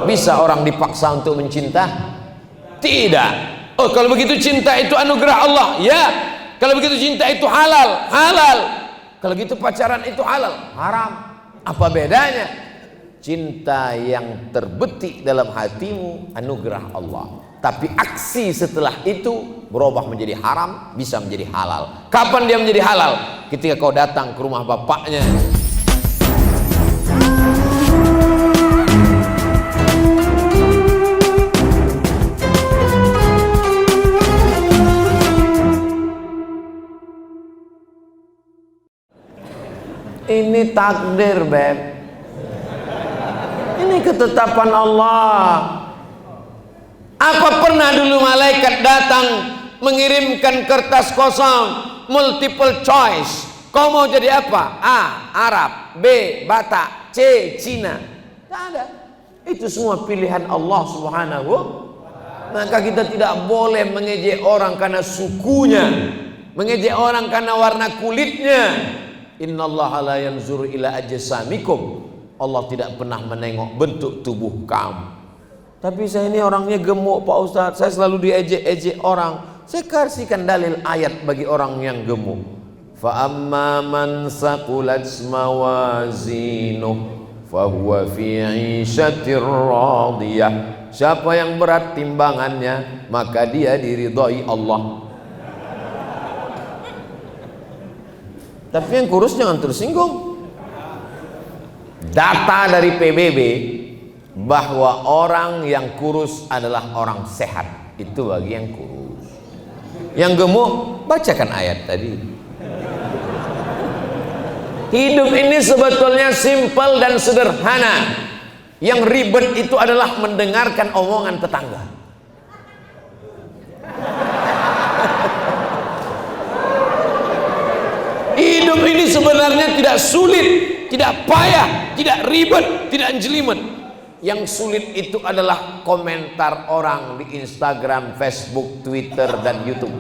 Bisa orang dipaksa untuk mencinta? Tidak. Oh, kalau begitu cinta itu anugerah Allah? Ya. Kalau begitu cinta itu halal? Halal. Kalau gitu pacaran itu halal? Haram. Apa bedanya? Cinta yang terbetik dalam hatimu anugerah Allah, tapi aksi setelah itu berubah menjadi haram, bisa menjadi halal. Kapan dia menjadi halal? Ketika kau datang ke rumah bapaknya. Ini takdir, Beb. Ini ketetapan Allah. Apa pernah dulu malaikat datang mengirimkan kertas kosong, multiple choice? Kau mau jadi apa? A. Arab, B. Batak, C. Cina. Tidak ada. Itu semua pilihan Allah Subhanahu. Maka kita tidak boleh mengejek orang karena sukunya, mengejek orang karena warna kulitnya. Innallaha la yanzuru ila ajsamikum. Allah tidak pernah menengok bentuk tubuh kamu. Tapi saya ini orangnya gemuk, Pak Ustadz. Saya selalu diejek-ejek orang. Saya kasihkan dalil ayat bagi orang yang gemuk. Fa amma man saqulat mawazinuh fahuwa fi 'ishatir radiyah. Siapa yang berat timbangannya, maka dia diridhai Allah. Tapi yang kurus jangan tersinggung. Data dari PBB bahwa orang yang kurus adalah orang sehat. Itu bagi yang kurus. Yang gemuk, bacakan ayat tadi. Hidup ini sebetulnya simpel dan sederhana. Yang ribet itu adalah mendengarkan omongan tetangga. Hidup ini sebenarnya tidak sulit, tidak payah, tidak ribet, tidak jelimet. Yang sulit itu adalah komentar orang di Instagram, Facebook, Twitter, dan YouTube.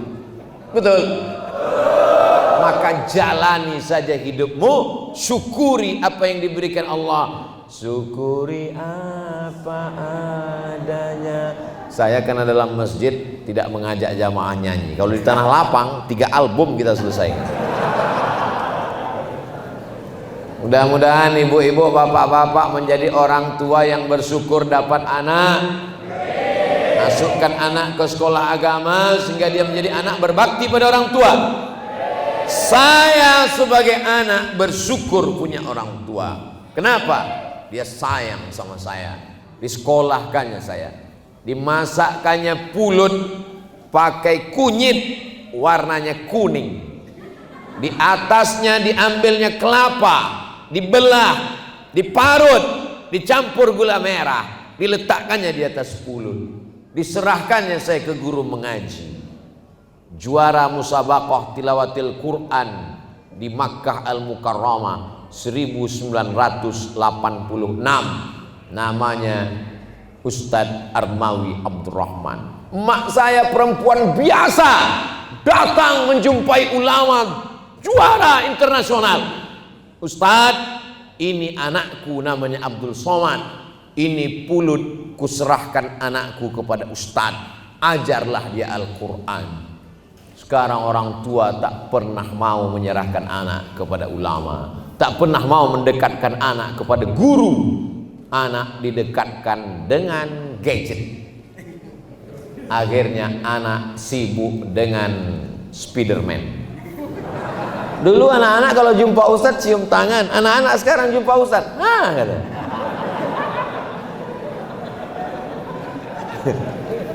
Betul? Maka jalani saja hidupmu, syukuri apa yang diberikan Allah. Syukuri apa adanya. Saya karena dalam masjid tidak mengajak jamaah nyanyi. Kalau di tanah lapang 3 album kita selesai. Mudah-mudahan ibu-ibu, bapak-bapak menjadi orang tua yang bersyukur dapat anak. Masukkan anak ke sekolah agama sehingga dia menjadi anak berbakti pada orang tua. Saya sebagai anak bersyukur punya orang tua. Kenapa? Dia sayang sama saya. Disekolahkannya saya. Dimasakkannya pulut pakai kunyit warnanya kuning. Di atasnya diambilnya kelapa, dibelah, diparut, dicampur gula merah, diletakkannya di atas pulut. Diserahkannya saya ke guru mengaji. Juara musabaqah tilawatil Quran di Makkah Al-Mukarramah 1986. Namanya Ustadz Armawi Abdurrahman. Emak saya perempuan biasa datang menjumpai ulama juara internasional. Ustadz, ini anakku namanya Abdul Somad. Ini pulut kuserahkan anakku kepada Ustadz. Ajarlah dia Al-Quran. Sekarang orang tua tak pernah mau menyerahkan anak kepada ulama, tak pernah mau mendekatkan anak kepada guru. Anak didekatkan dengan gadget. Akhirnya anak sibuk dengan Spiderman. Dulu anak-anak kalau jumpa Ustadz cium tangan. Anak-anak sekarang jumpa Ustadz, kata.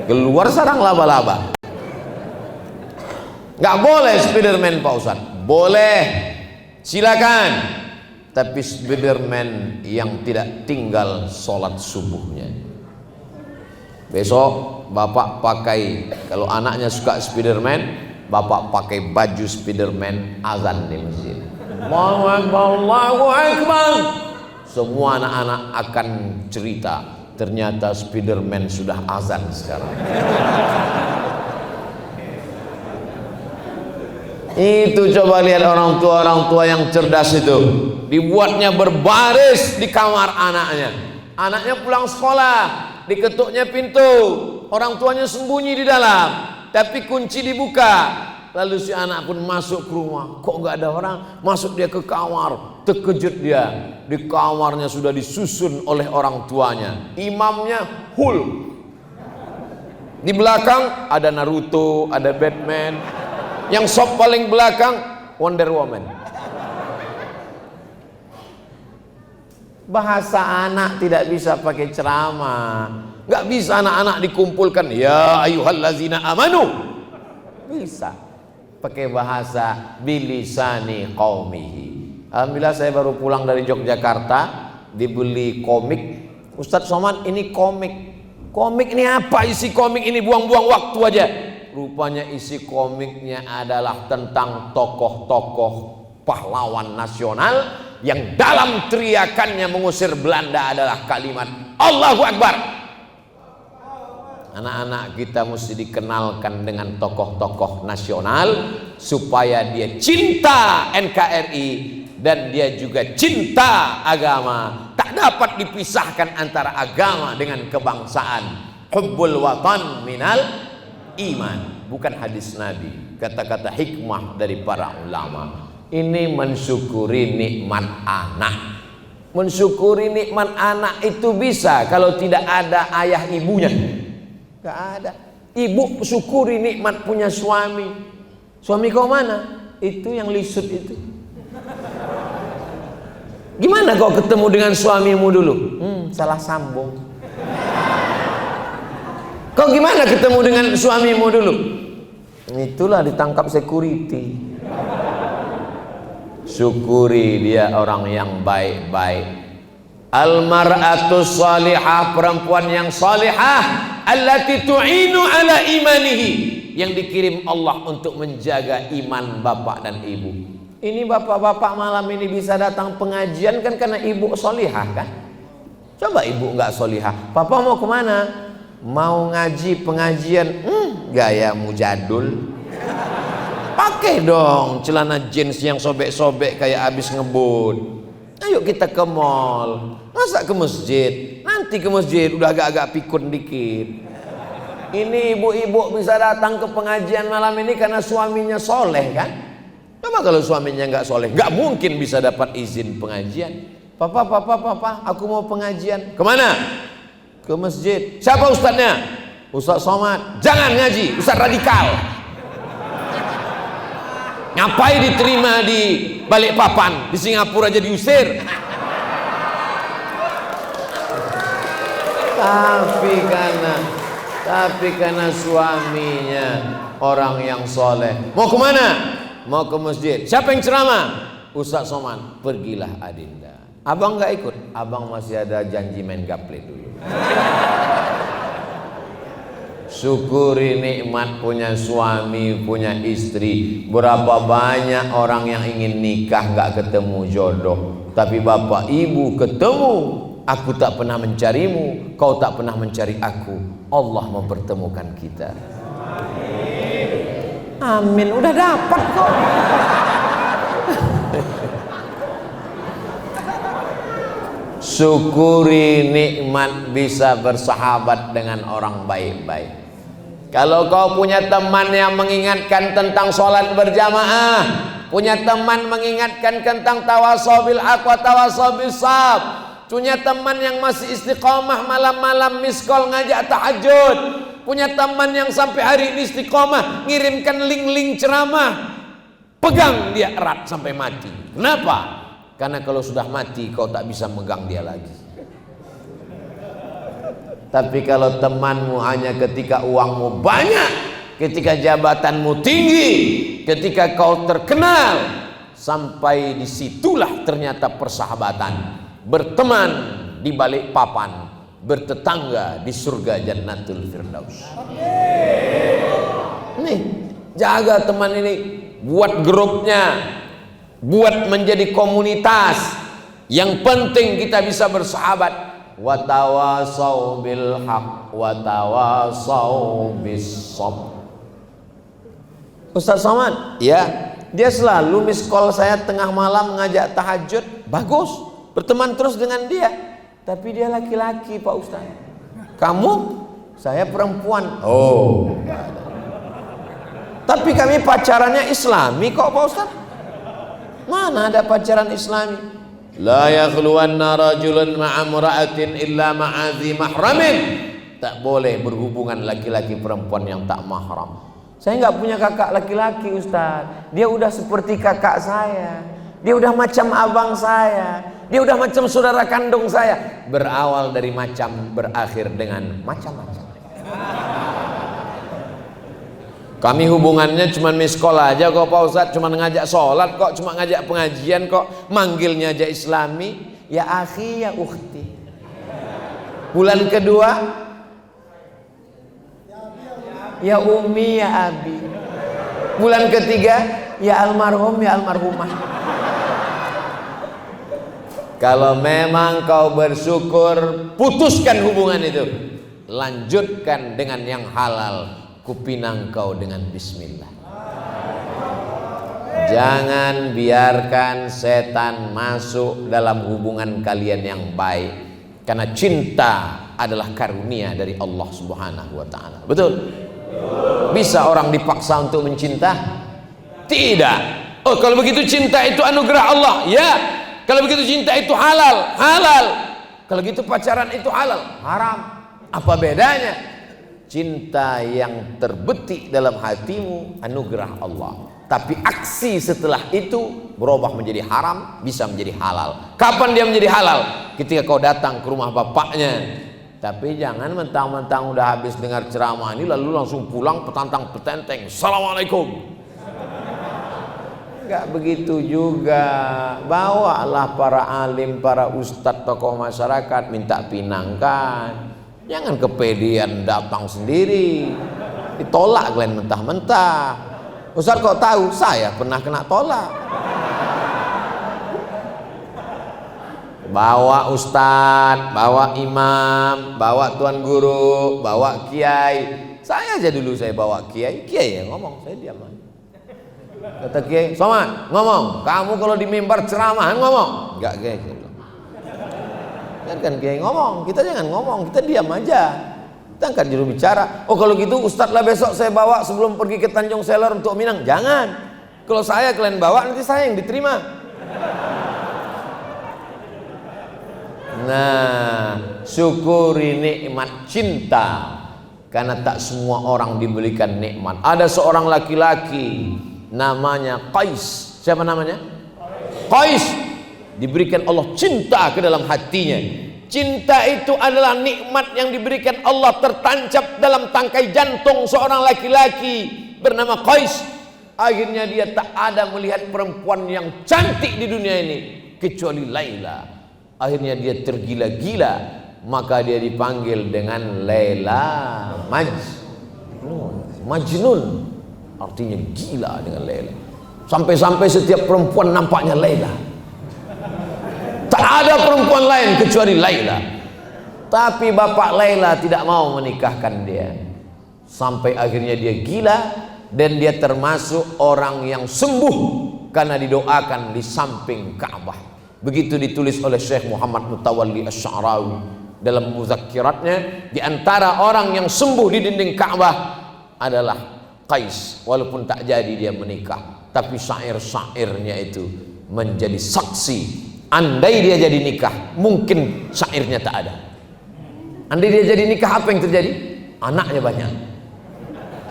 Keluar sarang laba-laba. Gak boleh Spiderman Pak Ustadz. Boleh, silakan. Tapi Spiderman yang tidak tinggal sholat subuhnya. Besok bapak pakai, kalau anaknya suka Spiderman, bapak pakai baju Spiderman, azan di masjid. Allahu Akbar, Allahu Akbar. Semua anak-anak akan cerita, ternyata Spiderman sudah azan sekarang. Itu coba lihat orang tua yang cerdas itu. Dibuatnya berbaris di kamar anaknya. Anaknya pulang sekolah, diketuknya pintu, orang tuanya sembunyi di dalam, tapi kunci dibuka. Lalu si anak pun masuk ke rumah, kok nggak ada orang? Masuk dia ke kamar, terkejut dia. Di kamarnya sudah disusun oleh orang tuanya. Imamnya Hulk. Di belakang ada Naruto, ada Batman. Yang sop paling belakang Wonder Woman. Bahasa anak tidak bisa pakai ceramah. Nggak bisa anak-anak dikumpulkan. Ya ayyuhallazina amanu. Bisa. Pakai bahasa bilisani qaumihi. Alhamdulillah saya baru pulang dari Yogyakarta, dibeli komik. Ustadz Somad, ini komik. Komik ini apa isi komik ini? Buang-buang waktu aja. Rupanya isi komiknya adalah tentang tokoh-tokoh pahlawan nasional yang dalam teriakannya mengusir Belanda adalah kalimat Allahu Akbar. Anak-anak kita mesti dikenalkan dengan tokoh-tokoh nasional supaya dia cinta NKRI dan dia juga cinta agama. Tak dapat dipisahkan antara agama dengan kebangsaan. Hubbul watan minal iman. Bukan hadis Nabi, kata-kata hikmah dari para ulama. Ini mensyukuri nikmat anak. Mensyukuri nikmat anak itu bisa kalau tidak ada ayah ibunya. Gak ada. Ibu syukuri nikmat punya suami. Suami kau mana? Itu yang lisut itu. Gimana kau ketemu dengan suamimu dulu? Salah sambung. Kau gimana ketemu dengan suamimu dulu? Itulah ditangkap security. Syukuri dia orang yang baik-baik. Al-mar'atus salihah, perempuan yang salihah, allati tu'inu ala imanihi, yang dikirim Allah untuk menjaga iman bapak dan ibu. Ini bapak-bapak malam ini bisa datang pengajian kan karena ibu salihah kan? Coba ibu nggak salihah, papa mau kemana? Mau ngaji pengajian. Gayamu jadul. Pakai dong celana jeans yang sobek-sobek kayak habis ngebut. Ayo kita ke mall. Masa ke masjid? Nanti ke masjid udah agak-agak pikun dikit. Ini ibu-ibu bisa datang ke pengajian malam ini karena suaminya soleh kan? Coba kalau suaminya nggak soleh, nggak mungkin bisa dapat izin pengajian. Papa, aku mau pengajian. Kemana? Ke masjid. Siapa ustadznya? Ustadz Somad. Jangan ngaji, ustadz radikal. Ngapain diterima di Balikpapan, di Singapura aja diusir. Tapi karena suaminya orang yang soleh. Mau kemana? Mau ke masjid. Siapa yang ceramah? Ustadz Somad. Pergilah Adinda. Abang nggak ikut. Abang masih ada janji main gaple dulu. Syukuri nikmat punya suami, punya istri. Berapa banyak orang yang ingin nikah nggak ketemu jodoh, tapi bapak ibu ketemu. Aku tak pernah mencarimu, kau tak pernah mencari aku. Allah mempertemukan kita. Amin. Udah dapat kok. Syukuri nikmat bisa bersahabat dengan orang baik-baik. Kalau kau punya teman yang mengingatkan tentang sholat berjamaah, punya teman mengingatkan tentang tawasobil haq wa tawasobil sab, punya teman yang masih istiqomah malam-malam miskol ngajak tahajud, punya teman yang sampai hari ini istiqomah ngirimkan link-link ceramah, pegang dia erat sampai mati. Kenapa? Karena kalau sudah mati kau tak bisa megang dia lagi. Tapi kalau temanmu hanya ketika uangmu banyak, ketika jabatanmu tinggi, ketika kau terkenal, sampai disitulah ternyata persahabatan. Berteman di balik papan, bertetangga di surga Jannatul Firdaus. Nih, jaga teman ini, buat grupnya, buat menjadi komunitas. Yang penting kita bisa bersahabat. Watawasau bil haq watawasau bis sabr. Ustadz Somad, ya, dia selalu miss call saya tengah malam ngajak tahajud. Bagus, berteman terus dengan dia. Tapi dia laki-laki Pak Ustaz. Kamu? Saya perempuan. Oh. Tapi kami pacarannya Islami kok Pak Ustaz. Mana ada pacaran Islami? La yakhluwanna rajulun ma'a imra'atin illa ma'adhi mahramin. Tak boleh berhubungan laki-laki perempuan yang tak mahram. Saya nggak punya kakak laki-laki Ustaz. Dia udah seperti kakak saya. Dia udah macam abang saya. Dia udah macam saudara kandung saya. Berawal dari macam, berakhir dengan macam-macam. Kami hubungannya cuma miss call aja kok Pak Ustadz. Cuma ngajak sholat kok, cuma ngajak pengajian kok. Manggilnya aja Islami. Ya akhi, ya ukhti. Bulan kedua, ya umi, ya abi. Bulan ketiga, ya almarhum, ya almarhumah. Kalau memang kau bersyukur, putuskan hubungan itu. Lanjutkan dengan yang halal. Kupinang kau dengan bismillah. Jangan biarkan setan masuk dalam hubungan kalian yang baik. Karena cinta adalah karunia dari Allah Subhanahu wa ta'ala. Betul? Bisa orang dipaksa untuk mencinta? Tidak. Oh, kalau begitu cinta itu anugerah Allah. Ya. Kalau begitu cinta itu halal, halal. Kalau gitu pacaran itu halal, haram. Apa bedanya? Cinta yang terbetik dalam hatimu anugerah Allah. Tapi aksi setelah itu berubah menjadi haram, bisa menjadi halal. Kapan dia menjadi halal? Ketika kau datang ke rumah bapaknya. Tapi jangan mentang-mentang udah habis dengar ceramah ini lalu langsung pulang petantang petenteng. Assalamualaikum. Enggak begitu juga. Bawalah para alim, para ustadz, tokoh masyarakat, minta pinangkan. Jangan kepedean datang sendiri. Ditolak kalian mentah-mentah. Ustadz kok tahu? Saya pernah kena tolak. Bawa ustadz, bawa imam, bawa tuan guru, bawa kiai. Saya aja dulu saya bawa kiai. Kiai yang ngomong, saya diam aja. Kata Kiai, Somad ngomong, kamu kalau di mimbar ceramah ngomong. Enggak Kiai. Kan Kiai ngomong, kita jangan ngomong, kita diam aja. Kita angkat juru bicara. Oh kalau gitu Ustadz lah besok saya bawa sebelum pergi ke Tanjung Seler untuk Minang. Jangan. Kalau saya kalian bawa nanti saya yang diterima. Nah, syukuri nikmat cinta. Karena tak semua orang diberikan nikmat. Ada seorang laki-laki namanya Qais. Siapa namanya? Qais. Diberikan Allah cinta ke dalam hatinya. Cinta itu adalah nikmat yang diberikan Allah tertancap dalam tangkai jantung seorang laki-laki bernama Qais. Akhirnya dia tak ada melihat perempuan yang cantik di dunia ini kecuali Laila. Akhirnya dia tergila-gila, maka dia dipanggil dengan Laila Majnun. Artinya gila dengan Laila. Sampai-sampai setiap perempuan nampaknya Laila. Tak ada perempuan lain kecuali Laila. Tapi bapak Laila tidak mau menikahkan dia. Sampai akhirnya dia gila. Dan dia termasuk orang yang sembuh karena didoakan di samping Ka'bah. Begitu ditulis oleh Syekh Muhammad Mutawalli Asy-Sya'rawi dalam muzakkiratnya. Di antara orang yang sembuh di dinding Ka'bah adalah Qais, walaupun tak jadi dia menikah, tapi syair-syairnya itu menjadi saksi. Andai dia jadi nikah, mungkin syairnya tak ada. Andai dia jadi nikah, apa yang terjadi? Anaknya banyak.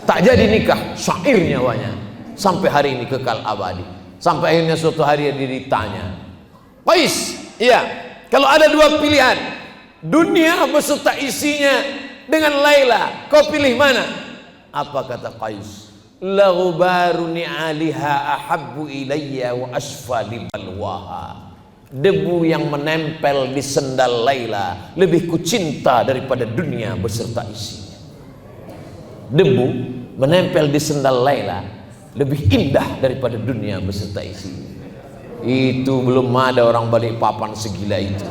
Tak jadi nikah, syairnya banyak. Sampai hari ini kekal abadi. Sampai akhirnya suatu hari dia ditanya, Qais, iya, kalau ada dua pilihan, dunia beserta isinya dengan Laila, kau pilih mana? Apa kata Qais? La ghubaru ni'aliha ahabbu ilayya wa asfali balwaha. Debu yang menempel di sendal Laila lebih kucinta daripada dunia beserta isinya. Debu menempel di sendal Laila lebih indah daripada dunia beserta isinya. Itu belum ada orang Balikpapan segila itu.